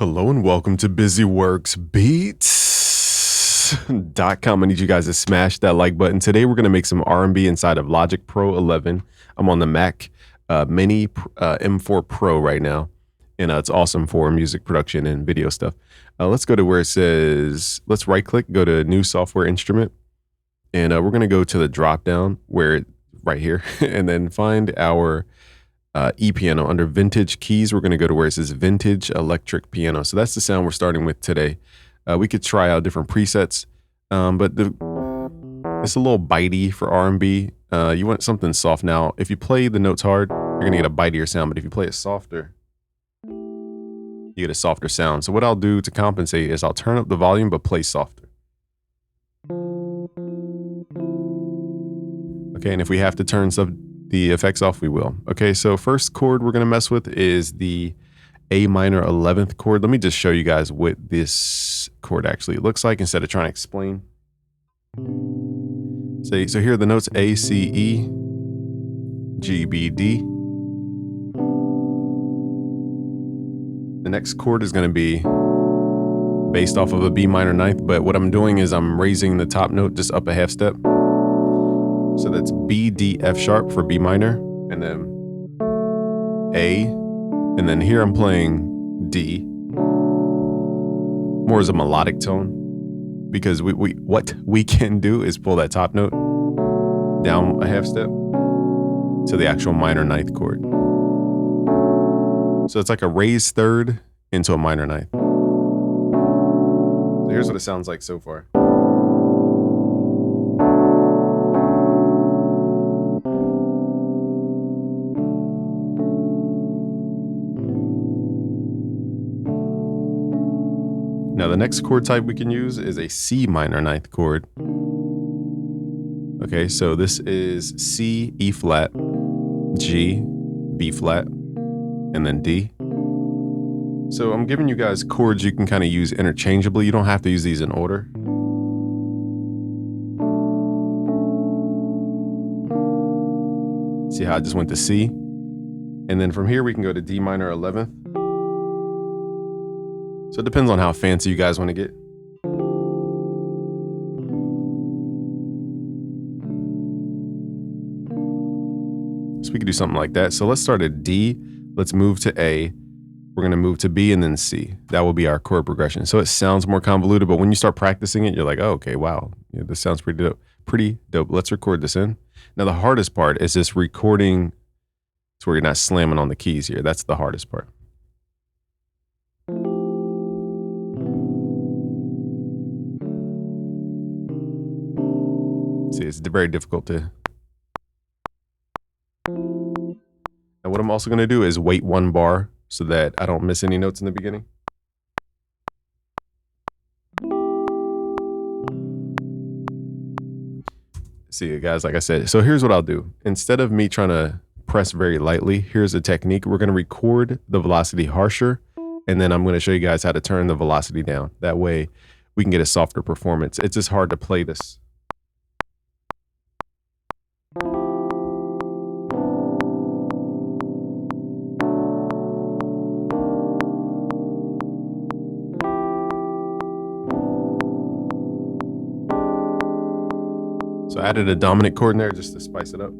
Hello and welcome to BusyWorksBeats.com. I need you guys to smash that like button. Today we're going to make some R&B inside of Logic Pro 11. I'm on the Mac Mini M4 Pro right now, and it's awesome for music production and video stuff. Let's go to where it says, let's right click, go to New Software Instrument, and we're going to go to the drop down right here, and then find our E-piano. Under vintage keys, we're going to go to where it says vintage electric piano. So that's the sound we're starting with today. We could try out different presets, but it's a little bitey for R&B. You want something soft. Now, if you play the notes hard, you're going to get a bitier sound, but if you play it softer, you get a softer sound. So what I'll do to compensate is I'll turn up the volume, but play softer. Okay, and if we have to turn the effects off, we will. Okay, so first chord we're going to mess with is the A minor 11th chord. Let me just show you guys what this chord actually looks like instead of trying to explain. So here are the notes: A, C, E, G, B, D. The next chord is going to be based off of a B minor ninth, but what I'm doing is I'm raising the top note just up a half step. So that's B, D, F sharp for B minor, and then A, and then here I'm playing D, more as a melodic tone, because what we can do is pull that top note down a half step to the actual minor ninth chord. So it's like a raised third into a minor ninth. So here's what it sounds like so far. Now the next chord type we can use is a C minor ninth chord. Okay, so this is C, E flat, G, B flat, and then D. So I'm giving you guys chords you can kind of use interchangeably. You don't have to use these in order. See how I just went to C? And then from here we can go to D minor 11th. So it depends on how fancy you guys want to get. So we could do something like that. So let's start at D. Let's move to A. We're going to move to B and then C. That will be our chord progression. So it sounds more convoluted, but when you start practicing it, you're like, oh, okay, wow. Yeah, this sounds pretty dope. Pretty dope. Let's record this in. Now the hardest part is just recording to where you're not slamming on the keys here. That's the hardest part. See, it's very difficult to. And what I'm also going to do is wait one bar so that I don't miss any notes in the beginning. See, guys, like I said, so here's what I'll do. Instead of me trying to press very lightly, here's a technique. We're going to record the velocity harsher, and then I'm going to show you guys how to turn the velocity down. That way we can get a softer performance. It's just hard to play this. So I added a dominant chord in there just to spice it up.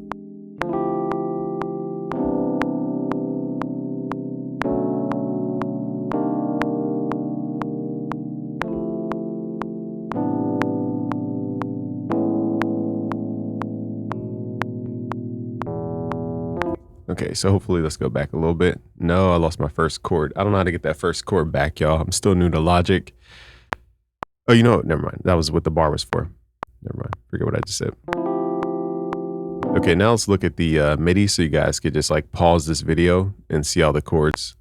Okay, so hopefully let's go back a little bit. No, I lost my first chord. I don't know how to get that first chord back, y'all. I'm still new to Logic. Oh, you know what? Never mind. That was what the bar was for. Never mind. Forget what I just said. Okay, now let's look at the MIDI so you guys could just like pause this video and see all the chords.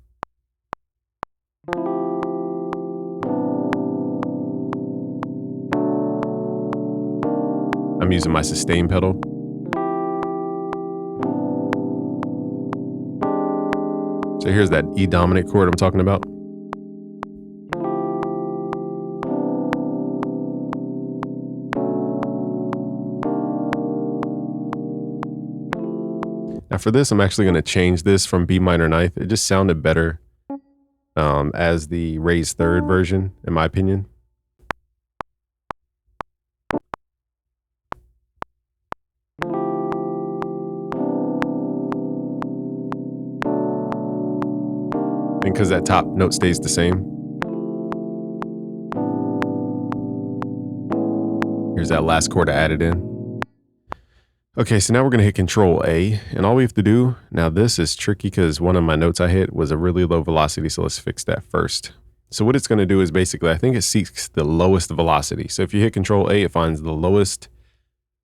I'm using my sustain pedal. So here's that E dominant chord I'm talking about. Now for this, I'm actually going to change this from B minor ninth. It just sounded better as the raised third version, in my opinion. And because that top note stays the same. Here's that last chord I added in. Okay, so now we're gonna hit Control A, and all we have to do, now this is tricky because one of my notes I hit was a really low velocity, so let's fix that first. So what it's gonna do is basically, I think it seeks the lowest velocity. So if you hit Control A, it finds the lowest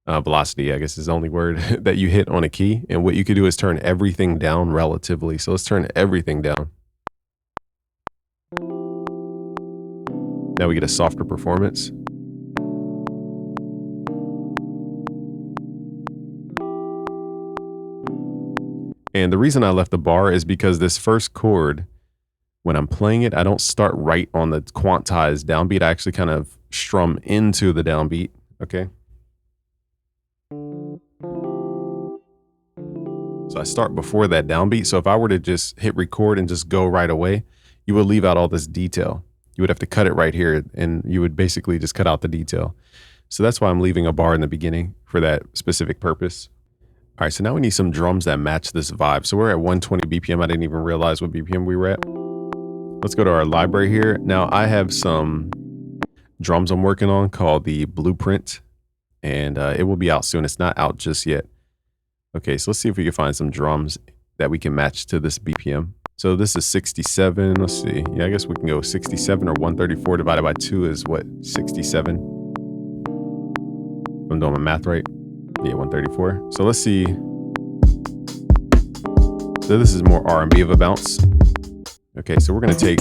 velocity, I guess is the only word, that you hit on a key. And what you could do is turn everything down relatively. So let's turn everything down. Now we get a softer performance. And the reason I left the bar is because this first chord, when I'm playing it, I don't start right on the quantized downbeat. I actually kind of strum into the downbeat, okay? So I start before that downbeat. So if I were to just hit record and just go right away, you would leave out all this detail. You would have to cut it right here, and you would basically just cut out the detail. So that's why I'm leaving a bar in the beginning for that specific purpose. All right, so now we need some drums that match this vibe. So we're at 120 BPM. I didn't even realize what BPM we were at. Let's go to our library here. Now I have some drums I'm working on called the Blueprint, and it will be out soon. It's not out just yet. Okay, so let's see if we can find some drums that we can match to this BPM. So this is 67. Let's see. Yeah, I guess we can go 67, or 134 divided by 2 is what? 67. If I'm doing my math right. Yeah, 134. So let's see. So this is more R&B of a bounce. Okay, so we're going to take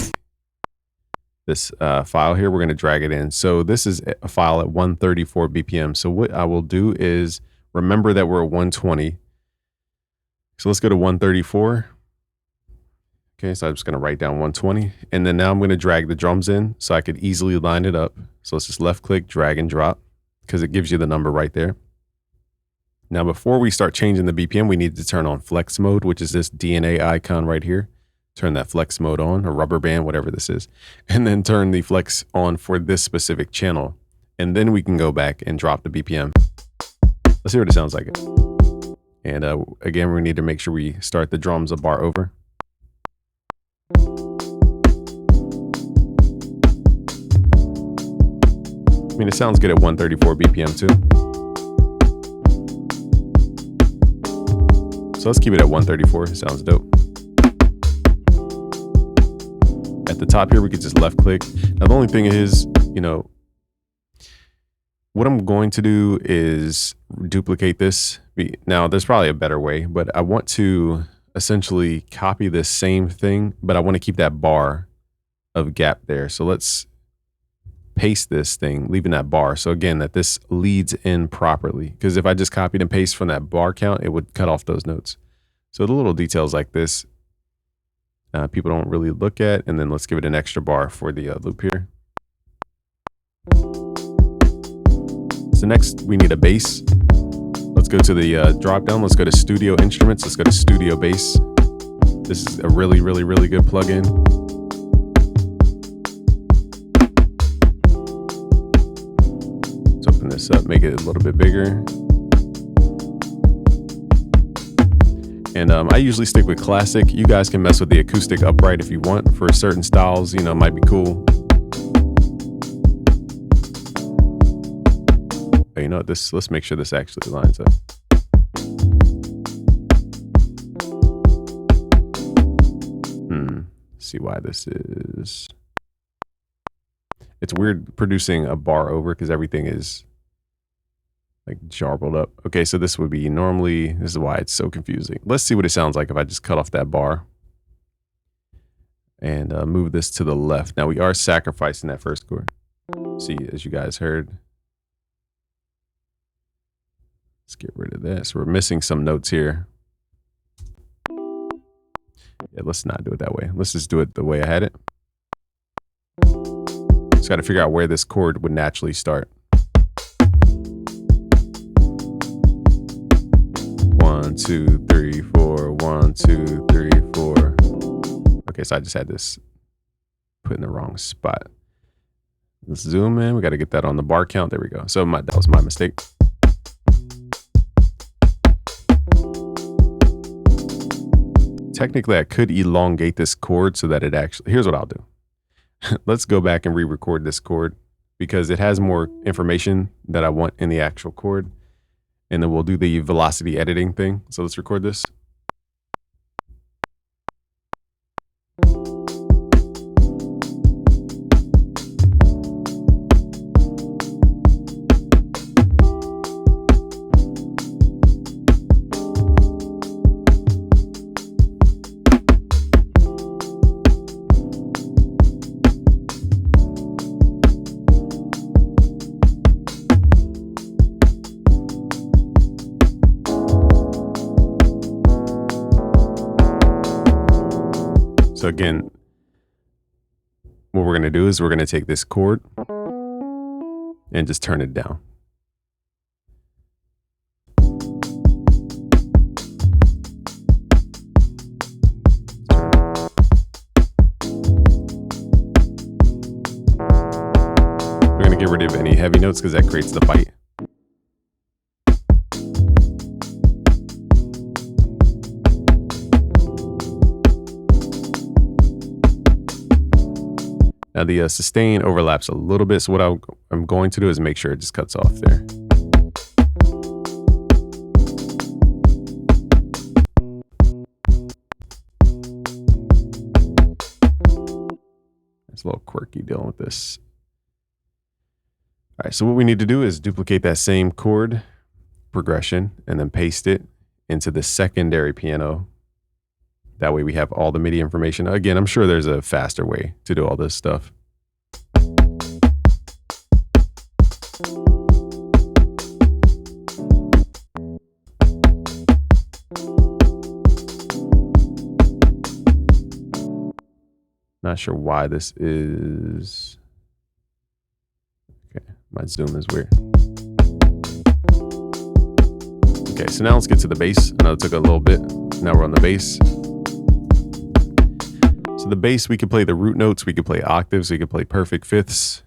this file here. We're going to drag it in. So this is a file at 134 BPM. So what I will do is remember that we're at 120. So let's go to 134. Okay, so I'm just going to write down 120. And then now I'm going to drag the drums in so I could easily line it up. So let's just left click, drag and drop, because it gives you the number right there. Now, before we start changing the BPM, we need to turn on flex mode, which is this DNA icon right here. Turn that flex mode on, or rubber band, whatever this is, and then turn the flex on for this specific channel. And then we can go back and drop the BPM. Let's see what it sounds like. And again, we need to make sure we start the drums a bar over. I mean, it sounds good at 134 BPM too. So let's keep it at 134. It sounds dope. At the top here, we could just left click. Now, the only thing is, you know, what I'm going to do is duplicate this. Now, there's probably a better way, but I want to essentially copy this same thing, but I want to keep that bar of gap there. So let's paste this thing, leaving that bar. So again, that this leads in properly, because if I just copied and paste from that bar count, it would cut off those notes. So the little details like this, people don't really look at. And then let's give it an extra bar for the loop here. So next we need a bass. Let's go to the drop down. Let's go to Studio Instruments. Let's go to Studio Bass. This is a really, really, really good plugin. Let's open this up, make it a little bit bigger. And I usually stick with classic. You guys can mess with the acoustic upright if you want. For certain styles, you know, it might be cool. But you know what, let's make sure this actually lines up. See why this is. It's weird producing a bar over because everything is like jarbled up. Okay, so this would be normally, this is why it's so confusing. Let's see what it sounds like if I just cut off that bar and move this to the left. Now we are sacrificing that first chord. See, as you guys heard. Let's get rid of this. We're missing some notes here. Yeah, let's not do it that way. Let's just do it the way I had it. Just got to figure out where this chord would naturally start. 1, 2, 3, 4. 1, 2, 3, 4. Okay, so I just had this put in the wrong spot. Let's zoom in. We got to get that on the bar count. There we go. So that was my mistake. Technically, I could elongate this chord so that it actually, here's what I'll do. Let's go back and re-record this chord because it has more information that I want in the actual chord. And then we'll do the velocity editing thing. So let's record this. So again, what we're going to do is we're going to take this chord and just turn it down. We're going to get rid of any heavy notes because that creates the bite. Now the sustain overlaps a little bit, so what I'm going to do is make sure it just cuts off there. It's a little quirky dealing with this. All right, so what we need to do is duplicate that same chord progression and then paste it into the secondary piano. That way we have all the MIDI information. Again, I'm sure there's a faster way to do all this stuff. Not sure why this is. Okay, my zoom is weird. Okay, so now let's get to the bass. I know it took a little bit. Now we're on the bass. So the bass, we could play the root notes, we could play octaves, we could play perfect fifths.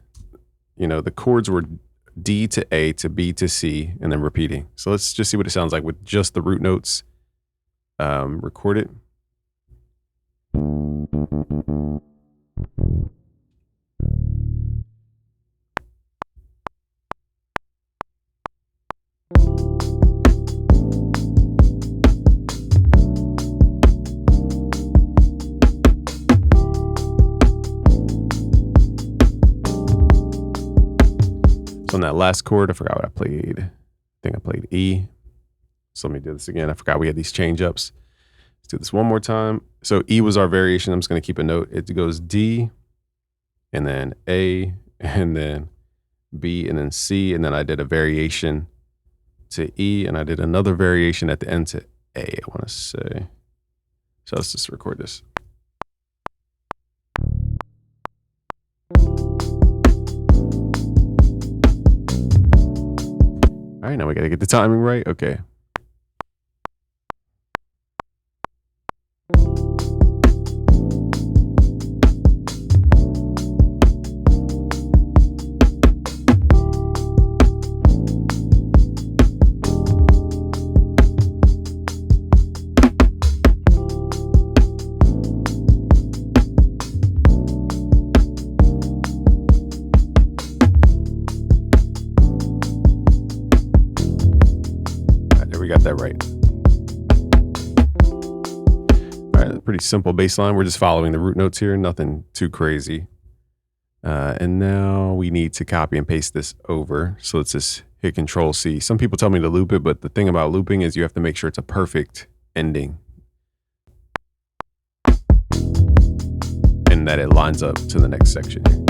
You know, the chords were D to A to B to C and then repeating. So let's just see what it sounds like with just the root notes. Record it. So on that last chord, I forgot what I played. I think I played E. So let me do this again. I forgot we had these change ups. Let's do this one more time. So E was our variation. I'm just going to keep a note. It goes D and then A and then B and then C. And then I did a variation to E and I did another variation at the end to A, I want to say. So let's just record this. All right, now we got to get the timing right. Okay. Got that right. All right, pretty simple bass line. We're just following the root notes here, nothing too crazy. And now we need to copy and paste this over. So let's just hit Control C. Some people tell me to loop it, but the thing about looping is you have to make sure it's a perfect ending and that it lines up to the next section here.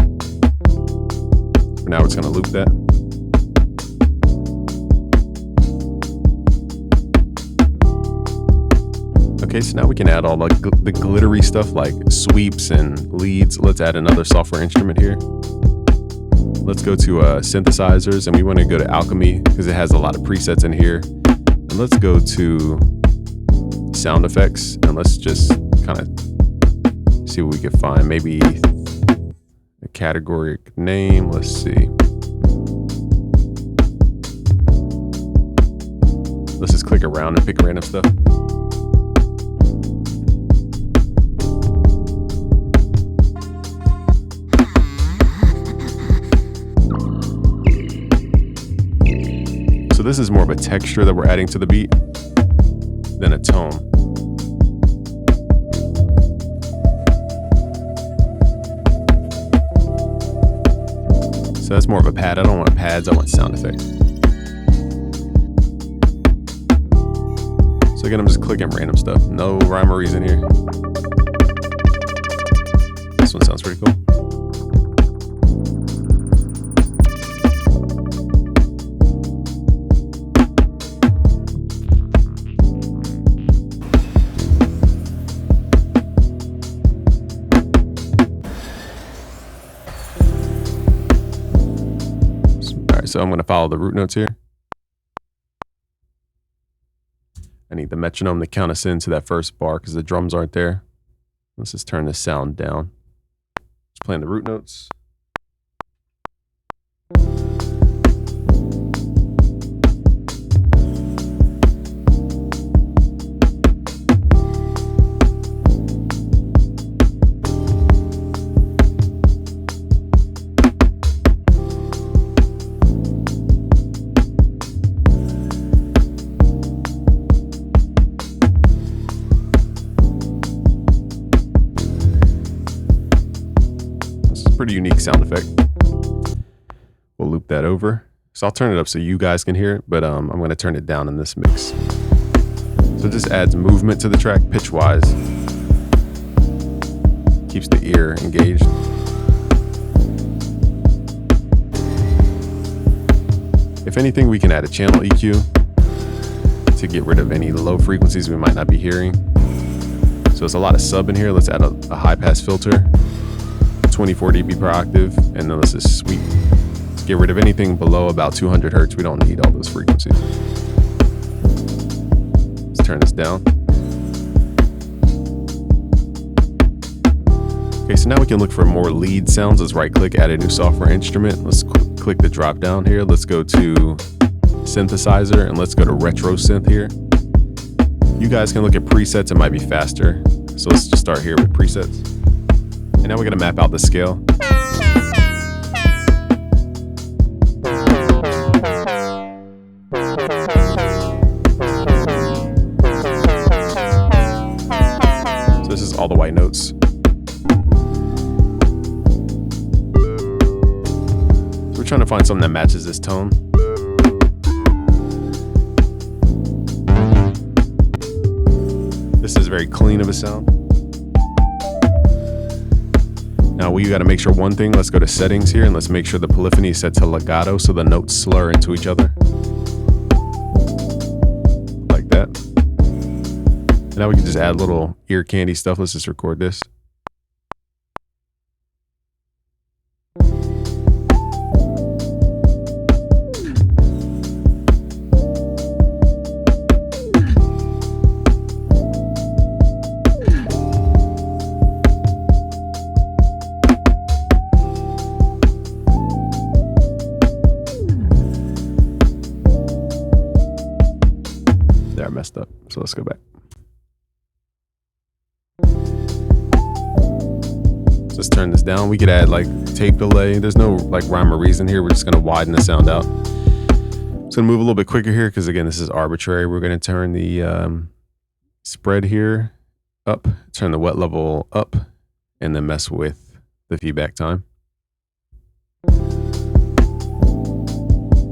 For now, it's going to loop that. Okay, so now we can add all like the glittery stuff like sweeps and leads. Let's add another software instrument here. Let's go to synthesizers, and we want to go to Alchemy because it has a lot of presets in here. And let's go to sound effects, and let's just kind of see what we can find. Maybe category name. Let's see. Let's just click around and pick random stuff. So this is more of a texture that we're adding to the beat than a tone. So that's more of a pad. I don't want pads, I want sound effects. So again, I'm just clicking random stuff. No rhyme or reason here. This one sounds pretty cool. All right, so I'm gonna follow the root notes here. I need the metronome to count us into that first bar because the drums aren't there. Let's just turn the sound down. Just playing the root notes. Pretty unique sound effect. We'll loop that over. So I'll turn it up so you guys can hear it, but I'm going to turn it down in this mix. So it just adds movement to the track pitch wise. Keeps the ear engaged. If anything, we can add a channel EQ to get rid of any low frequencies we might not be hearing. So it's a lot of sub in here. Let's add a high pass filter. 24 dB per octave, and then let's just sweep. Let's get rid of anything below about 200 hertz. We don't need all those frequencies. Let's turn this down. Okay, so now we can look for more lead sounds. Let's right click, add a new software instrument. Let's click the drop down here. Let's go to synthesizer and let's go to retro synth here. You guys can look at presets, it might be faster. So let's just start here with presets. And now we're going to map out the scale. So this is all the white notes. So we're trying to find something that matches this tone. This is very clean of a sound. Now we got to make sure one thing. Let's go to settings here and let's make sure the polyphony is set to legato so the notes slur into each other. Like that. And now we can just add little ear candy stuff. Let's just record this. There, I messed up. So let's go back. Let's turn this down. We could add like tape delay. There's no like rhyme or reason here. We're just going to widen the sound out. Just going to move a little bit quicker here because again, this is arbitrary. We're going to turn the spread here up, turn the wet level up, and then mess with the feedback time.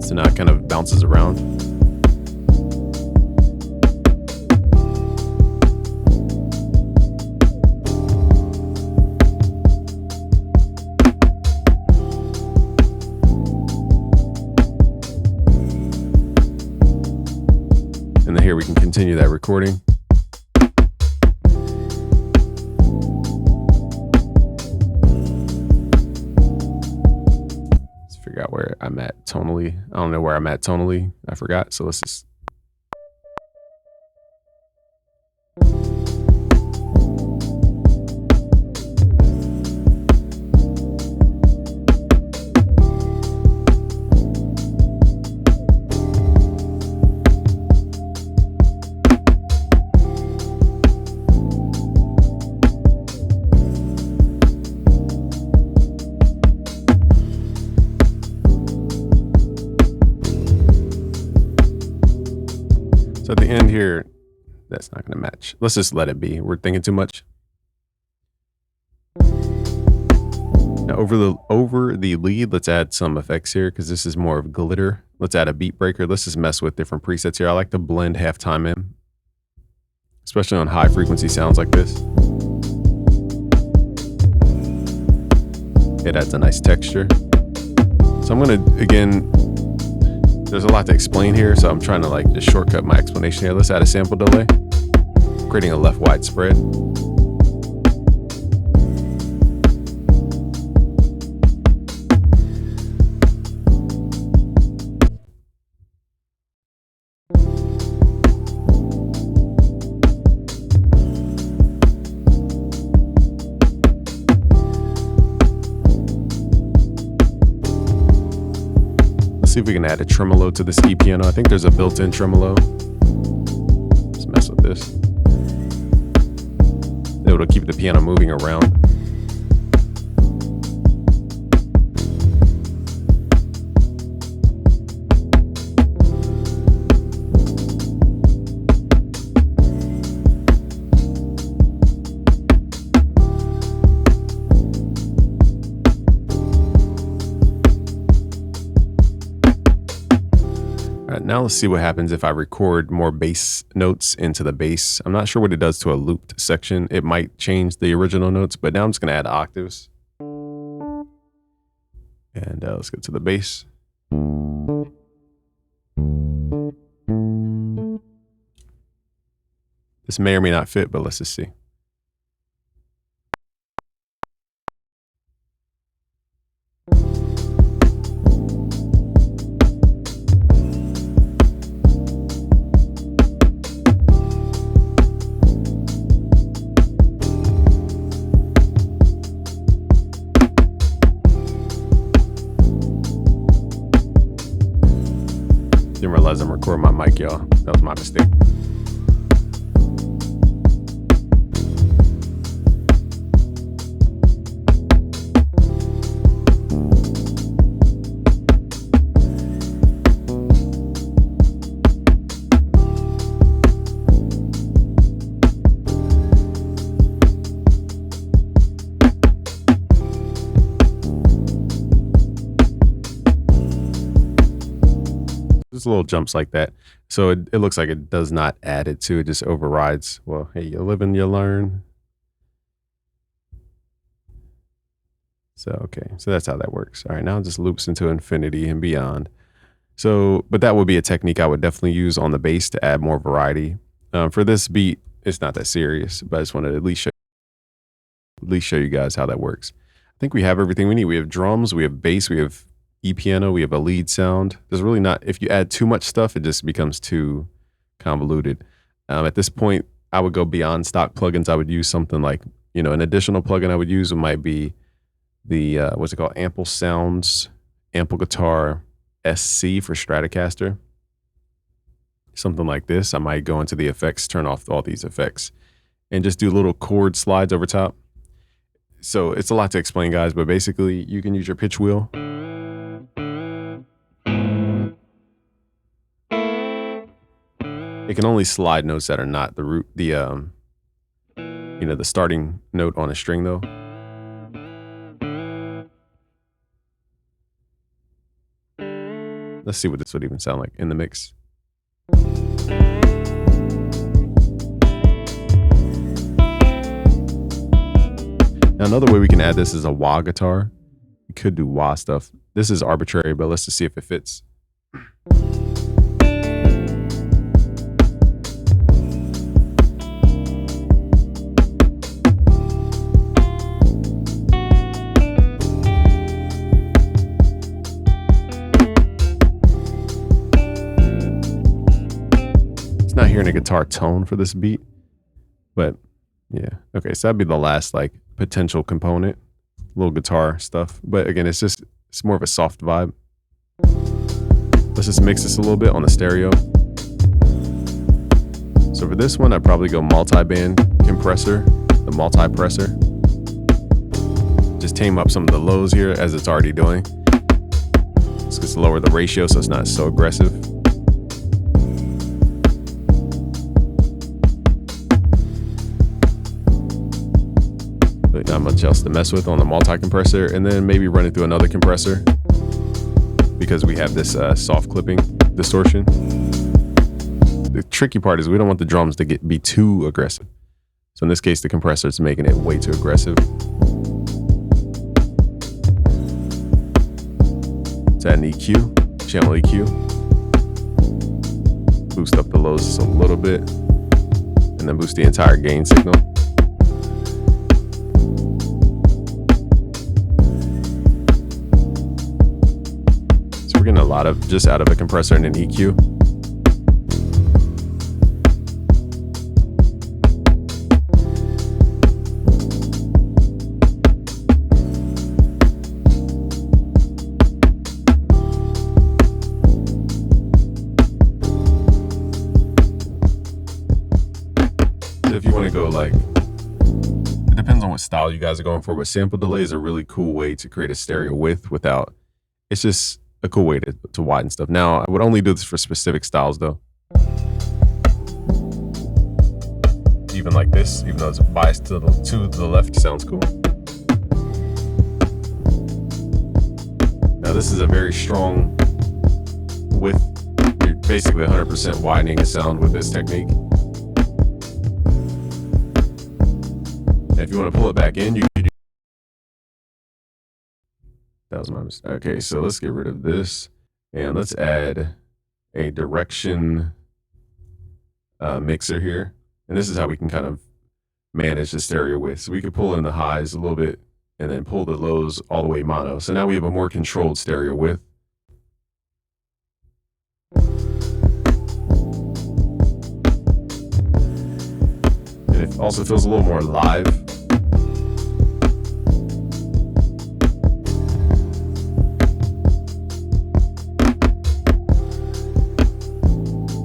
So now it kind of bounces around. And then here we can continue that recording. Let's figure out where I'm at tonally. I don't know where I'm at tonally. I forgot. So let's just. very end here, that's not going to match. Let's just let it be. We're thinking too much. Now over the lead, let's add some effects here because this is more of glitter. Let's add a beat breaker. Let's just mess with different presets here. I like to blend halftime in, especially on high frequency sounds like this. It adds a nice texture. So I'm gonna, again, there's a lot to explain here, so I'm trying to like just shortcut my explanation here. Let's add a sample delay, creating a left wide spread. See if we can add a tremolo to this E-piano. I think there's a built-in tremolo. Let's mess with this. It'll keep the piano moving around. Now let's see what happens if I record more bass notes into the bass. I'm not sure what it does to a looped section. It might change the original notes, but now I'm just going to add octaves. And let's get to the bass. This may or may not fit, but let's just see. Didn't realize I'm recording my mic, y'all. That was my mistake. Just little jumps like that. So it looks like it does not add it to, it just overrides. Well, hey, you live and you learn. So, okay, so that's how that works. All right, now it just loops into infinity and beyond. So, but that would be a technique I would definitely use on the bass to add more variety. For this beat, it's not that serious, but I just wanted to at least show you guys how that works. I think we have everything we need. We have drums, we have bass, we have E-piano, we have a lead sound. There's really not, if you add too much stuff, it just becomes too convoluted. At this point, I would go beyond stock plugins. I would use something like, you know, an additional plugin I would use might be the, what's it called? Ample Sounds, Ample Guitar SC for Stratocaster. Something like this. I might go into the effects, turn off all these effects, and just do little chord slides over top. So it's a lot to explain, guys, but basically you can use your pitch wheel. It can only slide notes that are not the root, you know, the starting note on a string though. Let's see what this would even sound like in the mix. Now another way we can add this is a wah guitar. We could do wah stuff. This is arbitrary, but let's just see if it fits. Not hearing a guitar tone for this beat, but yeah. Okay, so that'd be the last like potential component, little guitar stuff. But again, it's more of a soft vibe. Let's just mix this a little bit on the stereo. So for this one, I'd probably go multi-band compressor, the multi-pressor. Just tame up some of the lows here as it's already doing. Let's just lower the ratio so it's not so aggressive. Not much else to mess with on the multi-compressor, and then maybe run it through another compressor because we have this soft clipping distortion. The tricky part is we don't want the drums to be too aggressive. So in this case, the compressor is making it way too aggressive. Let's add an EQ, channel EQ. Boost up the lows just a little bit, and then boost the entire gain signal. So we're getting a lot of just out of a compressor and an EQ. If you want to go like, it depends on what style you guys are going for, but sample delay is a really cool way to create a stereo width without, it's just a cool way to widen stuff. Now, I would only do this for specific styles though. Even like this, even though it's biased to the left, sounds cool. Now this is a very strong width. You're basically 100% widening the sound with this technique. If you want to pull it back in, you can do. That was my mistake. Okay, so let's get rid of this and let's add a direction mixer here. And this is how we can kind of manage the stereo width. So we could pull in the highs a little bit and then pull the lows all the way mono. So now we have a more controlled stereo width. And it also feels a little more live.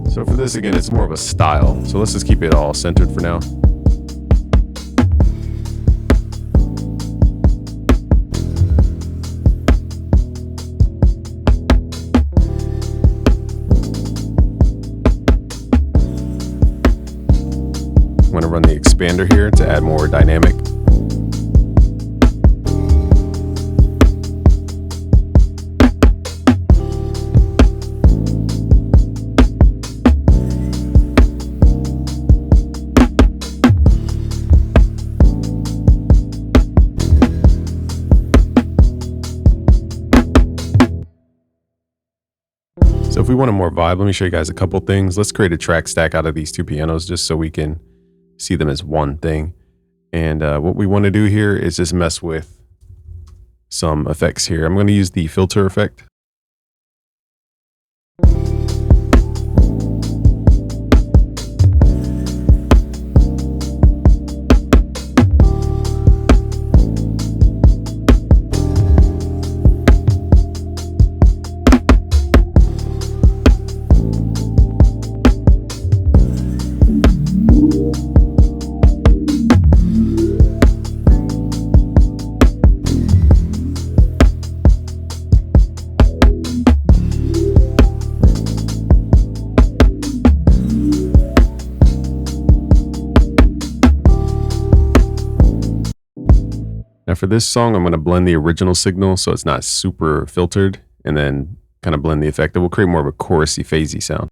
So for this, again, it's more of a style. So let's just keep it all centered for now. I'm going to run the expander here to add more dynamic. So if we want a more vibe, let me show you guys a couple things. Let's create a track stack out of these two pianos just so we can see them as one thing. And what we want to do here is just mess with some effects here. I'm going to use the filter effect. Now for this song, I'm going to blend the original signal so it's not super filtered, and then kind of blend the effect. It will create more of a chorusy, phasey sound.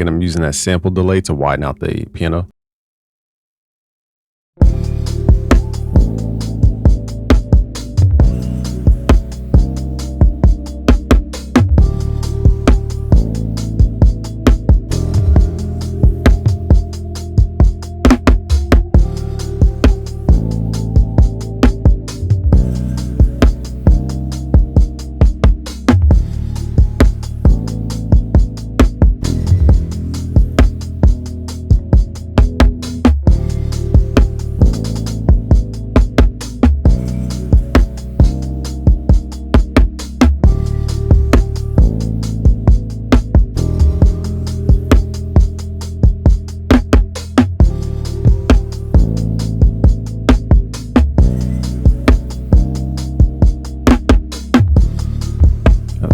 And I'm using that sample delay to widen out the piano.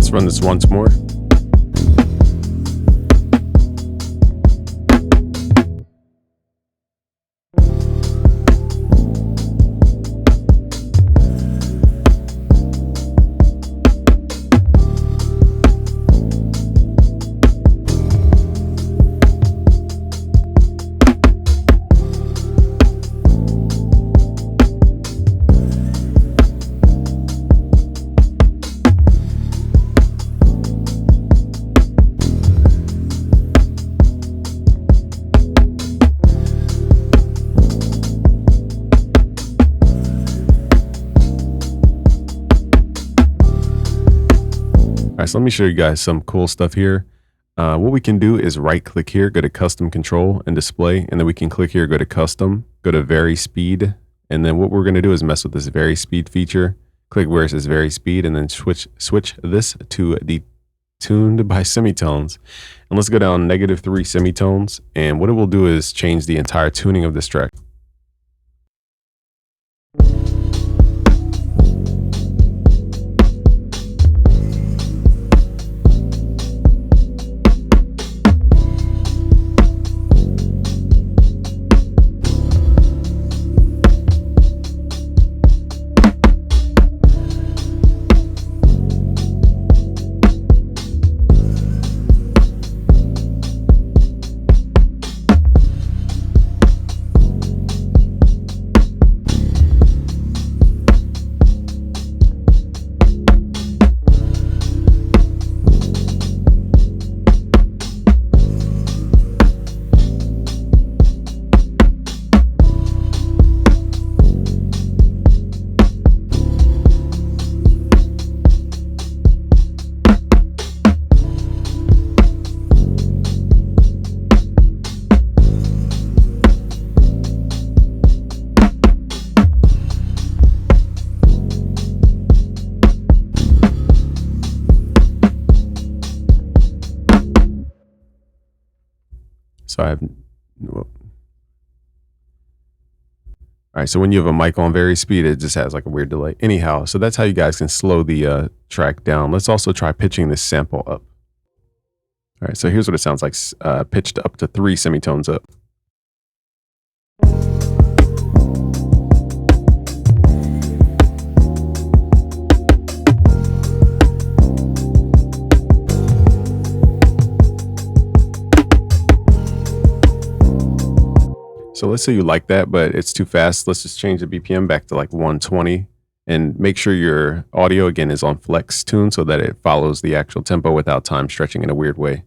Let's run this once more. All right, so let me show you guys some cool stuff here. What we can do is right click here, go to custom control and display, and then we can click here, go to custom, go to vary speed. And then what we're going to do is mess with this vary speed feature. Click where it says vary speed and then switch this to the tuned by semitones. And let's go down -3 semitones. And what it will do is change the entire tuning of this track. So I have, all right. So when you have a mic on vary speed, it just has like a weird delay. Anyhow, so that's how you guys can slow the track down. Let's also try pitching this sample up. All right. So here's what it sounds like pitched up to 3 semitones up. So let's say you like that, but it's too fast. Let's just change the BPM back to like 120 and make sure your audio again is on flex tune so that it follows the actual tempo without time stretching in a weird way.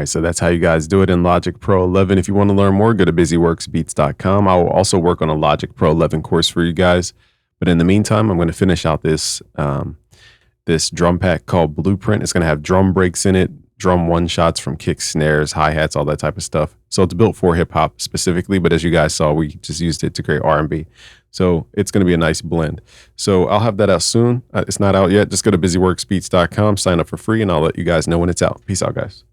right, so that's how you guys do it in Logic Pro 11. If you want to learn more, go to busyworksbeats.com. I will also work on a Logic Pro 11 course for you guys. But in the meantime, I'm going to finish out this this drum pack called Blueprint. It's going to have drum breaks in it, drum one shots from kicks, snares, hi-hats, all that type of stuff. So it's built for hip hop specifically, but as you guys saw, we just used it to create R&B. So it's going to be a nice blend. So I'll have that out soon. It's not out yet. Just go to busyworksbeats.com, sign up for free, and I'll let you guys know when it's out. Peace out, guys.